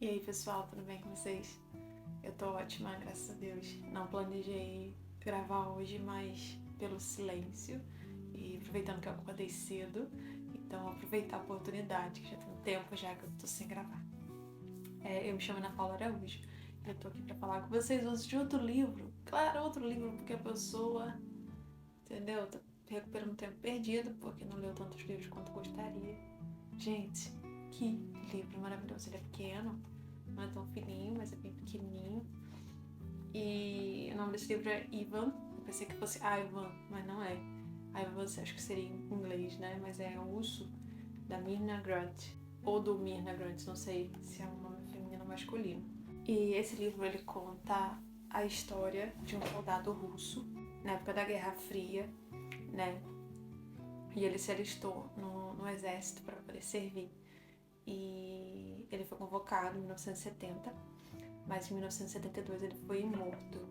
E aí, pessoal, tudo bem com vocês? Eu tô ótima, graças a Deus. Não planejei gravar hoje, mas pelo silêncio e aproveitando que eu acordei cedo, então aproveitar a oportunidade, que já tem um tempo já que eu tô sem gravar. Eu me chamo Ana Paula Araújo e eu tô aqui pra falar com vocês hoje de outro livro. Claro, outro livro, porque a pessoa, entendeu? Tá recuperando tempo perdido, porque não leu tantos livros quanto gostaria. Gente, que livro maravilhoso. Ele é pequeno, não é tão fininho, mas é bem pequenininho. E o nome desse livro é Ivan. Eu pensei que fosse Ivan, mas não é. Ivan, acho que seria em inglês, né? Mas é o Urso, da Myrna Grant. Ou do Myrna Grant, não sei se é um nome feminino ou masculino. E esse livro, ele conta a história de um soldado russo, na época da Guerra Fria, né? E ele se alistou no exército para poder servir. E ele foi convocado em 1970, mas em 1972 ele foi morto.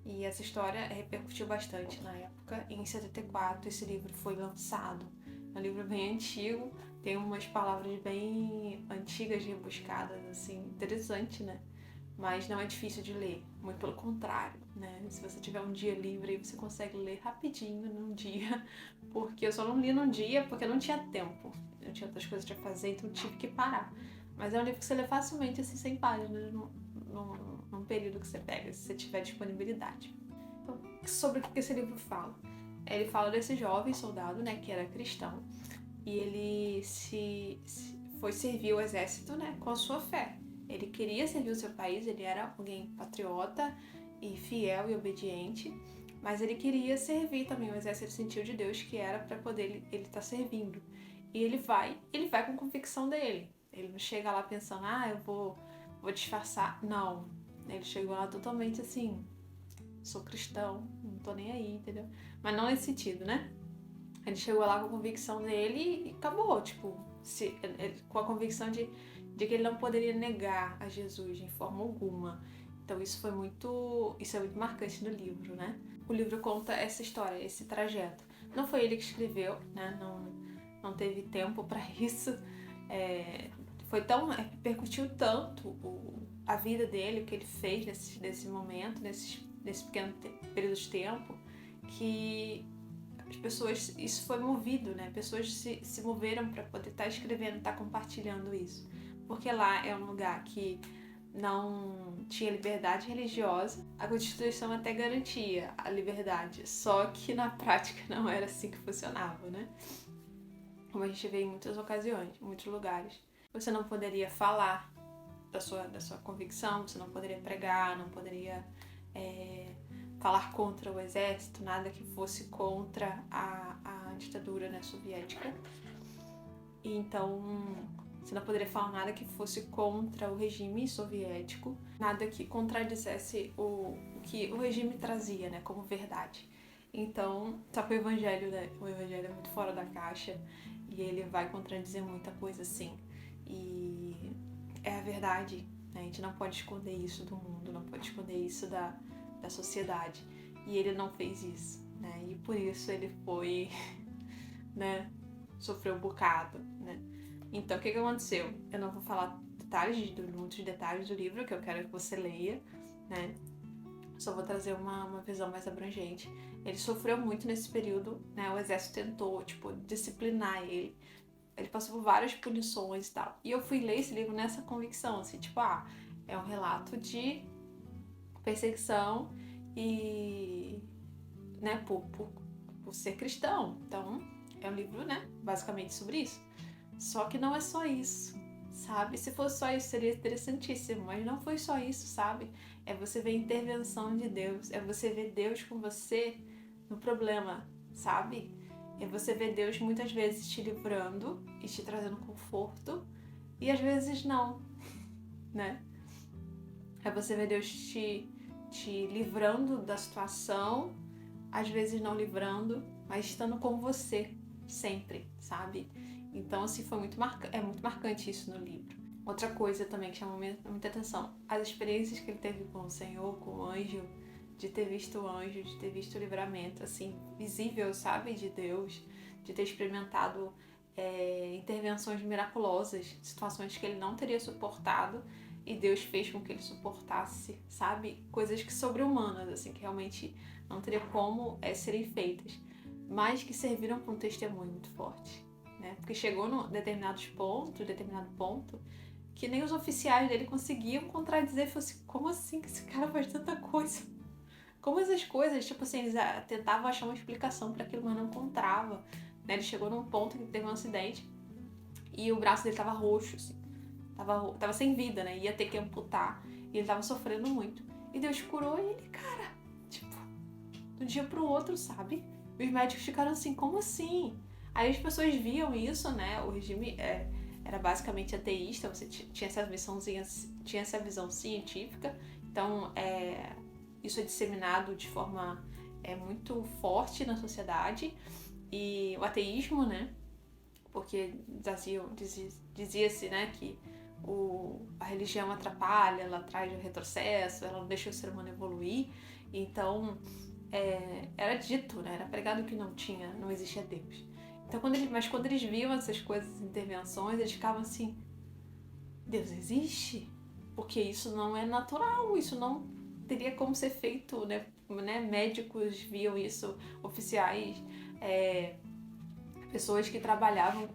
E essa história repercutiu bastante na época. E em 74 esse livro foi lançado. É um livro bem antigo, tem umas palavras bem antigas, rebuscadas, assim, interessante, né? Mas não é difícil de ler, muito pelo contrário, né? Se você tiver um dia livre, você consegue ler rapidinho num dia, porque eu só não li num dia porque não tinha tempo, eu tinha outras coisas pra fazer, então eu tive que parar. Mas é um livro que você lê facilmente, assim, 100 páginas, num período que você pega, se você tiver disponibilidade. Então, sobre o que esse livro fala? Ele fala desse jovem soldado, né, que era cristão, e ele foi servir o exército, né, com a sua fé. Ele queria servir o seu país, ele era alguém patriota e fiel e obediente, mas ele queria servir também o exército, ele sentiu de Deus que era para poder ele estar servindo. E ele vai com convicção dele. Ele não chega lá pensando, eu vou disfarçar. Não. Ele chegou lá totalmente assim, sou cristão, não tô nem aí, entendeu? Mas não nesse sentido, né? Ele chegou lá com a convicção dele e acabou, tipo, com a convicção de que ele não poderia negar a Jesus de forma alguma. Então isso é muito marcante no livro, né? O livro conta essa história, esse trajeto. Não foi ele que escreveu, né? Não teve tempo para isso. Percutiu tanto a vida dele, o que ele fez nesse momento, nesse pequeno período de tempo, que as pessoas, isso foi movido, né? Pessoas se moveram para poder estar escrevendo, estar compartilhando isso. Porque lá é um lugar que não tinha liberdade religiosa. A Constituição até garantia a liberdade, só que na prática não era assim que funcionava, né? Como a gente vê em muitas ocasiões, em muitos lugares. Você não poderia falar da sua convicção, você não poderia pregar, não poderia falar contra o exército, nada que fosse contra a ditadura, né, soviética. E então você não poderia falar nada que fosse contra o regime soviético, nada que contradissesse o que o regime trazia, né, como verdade. Então, só que o evangelho, né, o evangelho é muito fora da caixa e ele vai contradizer muita coisa assim. E é a verdade, né? A gente não pode esconder isso do mundo, não pode esconder isso da sociedade. E ele não fez isso, né? E por isso ele foi, né, sofreu um bocado, né? Então, o que aconteceu? Eu não vou falar muitos detalhes do livro, que eu quero que você leia, né? Só vou trazer uma visão mais abrangente. Ele sofreu muito nesse período, né? O exército tentou, tipo, disciplinar ele. Ele passou por várias punições e tal. E eu fui ler esse livro nessa convicção, assim, tipo, é um relato de perseguição e, né, por ser cristão. Então, é um livro, né, basicamente sobre isso. Só que não é só isso, sabe? Se fosse só isso, seria interessantíssimo, mas não foi só isso, sabe? É você ver a intervenção de Deus, é você ver Deus com você no problema, sabe? É você ver Deus muitas vezes te livrando e te trazendo conforto, e às vezes não, né? É você ver Deus te livrando da situação, às vezes não livrando, mas estando com você sempre, sabe? Então, assim, é muito marcante isso no livro. Outra coisa também que chamou muita atenção, as experiências que ele teve com o Senhor, com o anjo, de ter visto o anjo, de ter visto o livramento, assim, visível, sabe, de Deus, de ter experimentado intervenções miraculosas, situações que ele não teria suportado, e Deus fez com que ele suportasse, sabe? Coisas que sobre-humanas, assim, que realmente não teria como serem feitas, mas que serviram para um testemunho muito forte, né? Porque chegou num determinado ponto, que nem os oficiais dele conseguiam contradizer, falou assim, como assim que esse cara faz tanta coisa? Como essas coisas, tipo assim, eles tentavam achar uma explicação para aquilo, mas não encontrava, né? Ele chegou num ponto que teve um acidente e o braço dele tava roxo, assim, tava sem vida, né? Ia ter que amputar e ele tava sofrendo muito. E Deus curou ele, cara, tipo, de um dia pro outro, sabe? Os médicos ficaram assim, como assim? Aí as pessoas viam isso, né? O regime era basicamente ateísta, você tinha essa visão científica, então isso é disseminado de forma muito forte na sociedade, e o ateísmo, né? Porque dizia-se, né, que a religião atrapalha, ela traz o retrocesso, ela não deixa o ser humano evoluir, então era dito, né, era pregado que não existia Deus. Então, mas quando eles viam essas coisas, intervenções, eles ficavam assim, Deus existe? Porque isso não é natural, isso não teria como ser feito, né? Médicos viam isso, oficiais, pessoas que trabalhavam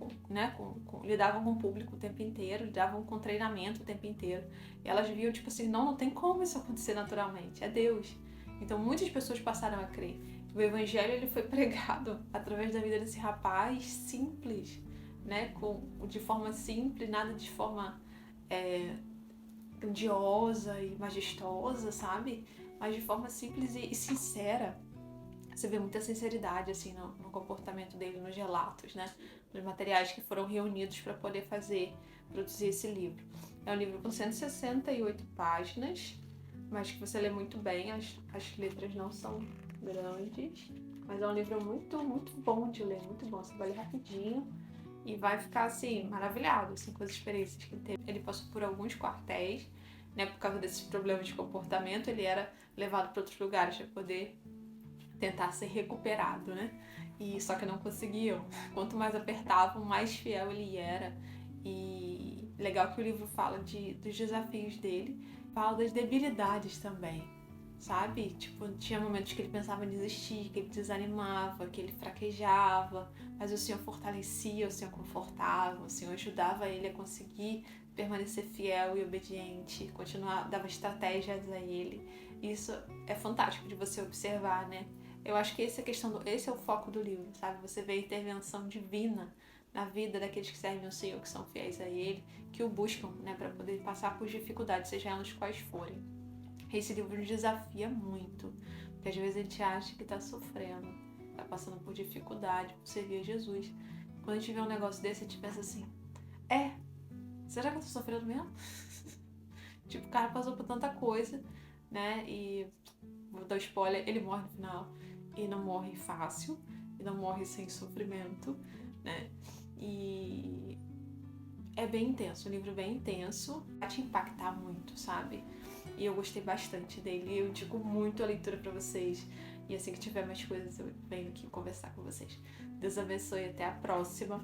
lidavam com o público o tempo inteiro, lidavam com treinamento o tempo inteiro. E elas viam, tipo assim, não tem como isso acontecer naturalmente, é Deus. Então muitas pessoas passaram a crer. O evangelho ele foi pregado através da vida desse rapaz simples, né? De forma simples, nada de forma grandiosa e majestosa, sabe? Mas de forma simples e sincera. Você vê muita sinceridade assim no comportamento dele, nos relatos, né? Nos materiais que foram reunidos para poder produzir esse livro. É um livro com 168 páginas, mas que você lê muito bem, as letras não são grandes, mas é um livro muito, muito bom de ler, muito bom. Você vai ler rapidinho e vai ficar assim, maravilhado assim, com as experiências que ele teve. Ele passou por alguns quartéis, né? Por causa desses problemas de comportamento, ele era levado para outros lugares para poder tentar ser recuperado, né? E só que não conseguiam. Quanto mais apertavam, mais fiel ele era. E legal que o livro fala dos desafios dele, fala das debilidades também, sabe? Tipo, tinha momentos que ele pensava em desistir, que ele desanimava, que ele fraquejava, mas o Senhor fortalecia, o Senhor confortava, o Senhor ajudava ele a conseguir permanecer fiel e obediente, continuar, dava estratégias a ele. Isso é fantástico de você observar, né? Eu acho que esse é o foco do livro, sabe? Você vê a intervenção divina na vida daqueles que servem ao Senhor, que são fiéis a Ele, que o buscam, né, para poder passar por dificuldades, seja elas quais forem. Esse livro nos desafia muito, porque às vezes a gente acha que está sofrendo, está passando por dificuldade, por servir a Jesus. Quando a gente vê um negócio desse, a gente pensa assim, será que eu tô sofrendo mesmo? Tipo, o cara passou por tanta coisa, né, e vou dar spoiler, ele morre no final. E não morre fácil, e não morre sem sofrimento, né? E é bem intenso, um livro bem intenso, vai te impactar muito, sabe? E eu gostei bastante dele, eu digo muito a leitura pra vocês. E assim que tiver mais coisas, eu venho aqui conversar com vocês. Deus abençoe, até a próxima.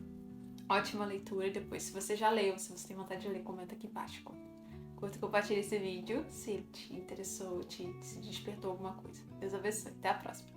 Ótima leitura, depois se você já leu, se você tem vontade de ler, comenta aqui embaixo. Curta e compartilhe esse vídeo se te interessou, se despertou alguma coisa. Deus abençoe, até a próxima.